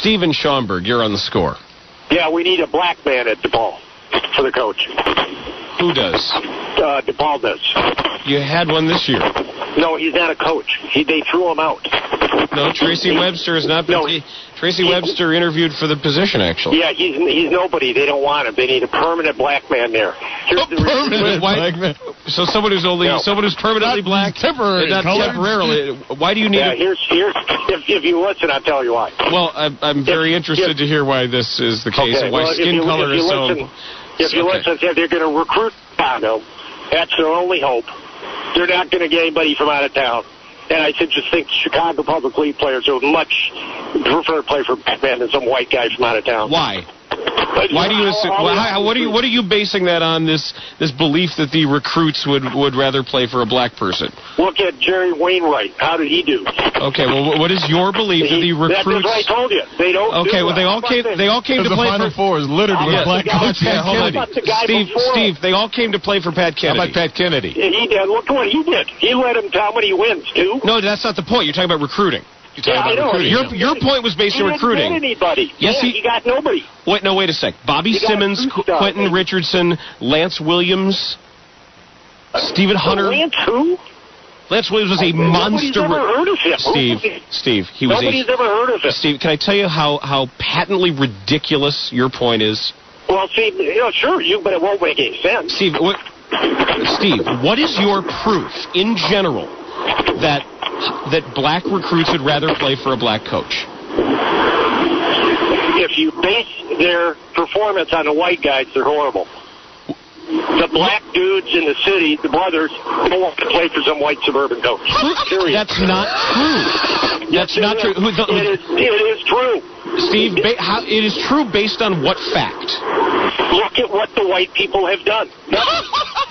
Steve in Schaumburg, you're on the score. Yeah, we need a black man at DePaul for the coach. Who does? DePaul does. You had one this year. No, he's not a coach. They threw him out. No, Tracy Webster has not been. No, Tracy Webster interviewed for the position, actually. Yeah, he's nobody. They don't want him. They need a permanent black man there. Here's the reason. Permanent black man. So someone who's permanently black, temporary, not temporarily. Why do you need? Here's if you listen, I'll tell you why. Well, I'm very interested to hear why this is the case and why skin color is so. If you listen, they're going to recruit Chicago. That's their only hope. They're not going to get anybody from out of town. And I just think Chicago public league players would much prefer to play for black men than some white guy from out of town. Why? Why do you assume? What are you basing that on? This belief that the recruits would rather play for a black person? Look at Jerry Wainwright. How did he do? Okay, well, what is your belief that the recruits? That's what I told you. They don't. Okay, well, they all came to play for. The Final Four is littered with black coaches. Steve, they all came to play for Pat Kennedy. How about Pat Kennedy? He did. Look what he did. He led him to how many wins, too? No, that's not the point. You're talking about recruiting. I know. Your point was based on recruiting. He didn't get anybody. Yes, he got nobody. Wait a sec. Bobby Simmons, Quentin Richardson, Lance Williams, Stephen Hunter. Lance who? Lance Williams was a monster. Nobody's ever heard of him. Steve, he was. Nobody's ever heard of him. Steve, can I tell you how patently ridiculous your point is? Well, Steve, sure, but it won't make any sense. Steve, what is your proof in general that black recruits would rather play for a black coach? If you base their performance on the white guys, they're horrible. The black dudes in the city, the brothers, don't want to play for some white suburban coach. Period. That's not true. That's not true. It is true. Steve, it is true based on what fact? Look at what the white people have done.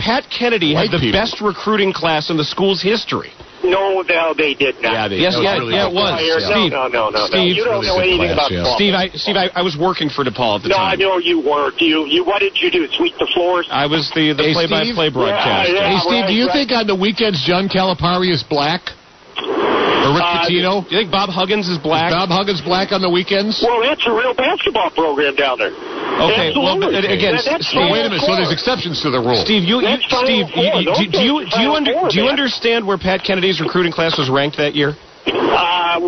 Pat Kennedy had the best recruiting class in the school's history. No, they did not. It was. Steve, no. Steve, you don't know anything about football. Steve, I was working for DePaul at the time. No, I know you weren't. What did you do? Sweep the floors? I was the play-by-play broadcaster. Hey, Steve, do you think on the weekends John Calipari is black? Or Rick Pitino? Do you think Bob Huggins is black? Is Bob Huggins black on the weekends? Well, that's a real basketball program down there. Okay, well, again, Steve, wait a minute. So there's exceptions to the rule. Steve, do you understand where Pat Kennedy's recruiting class was ranked that year? I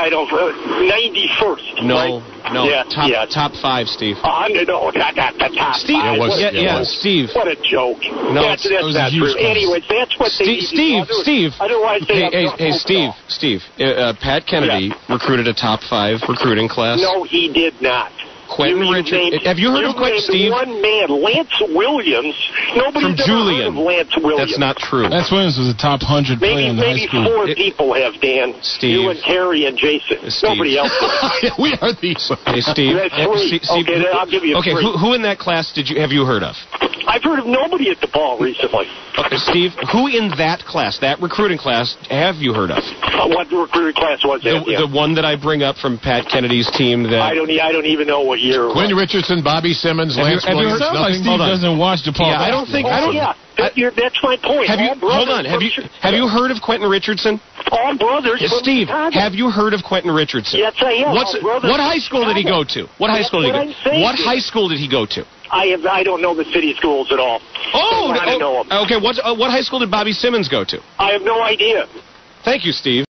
don't 91st. No, right? no, top 5, Steve. No, not the top Steve, 5. Steve. What a joke. No, that's not true. Anyways, that's what they Steve. Otherwise, Steve. Pat Kennedy recruited a top 5 recruiting class. No, he did not. Quentin Richardson. Have you heard of Quentin, Steve? One man, Lance Williams. Nobody's ever heard of Lance Williams. That's not true. Lance Williams was a top 100 player in high school. Maybe 4 people have, Dan. Steve. You and Terry and Jason. Nobody else has. We are these. Hey, Steve. Okay, I'll give you a Okay, who in that class have you heard of? I've heard of nobody at DePaul recently. Okay, Steve, who in that class, that recruiting class, have you heard of? What recruiting class was that? The one that I bring up from Pat Kennedy's team. That I don't even know what year. Quinn Richardson, Bobby Simmons, Lance Williams. Sounds like Steve doesn't watch DePaul. Yeah, I don't think. That's my point. Hold on. Have you heard of Quentin Richardson? All brothers. Steve, have you heard of Quentin Richardson? Yes, I have. What high school did he go to? What high school did he go to? I don't know the city schools at all. Okay. What high school did Bobby Simmons go to? I have no idea. Thank you, Steve.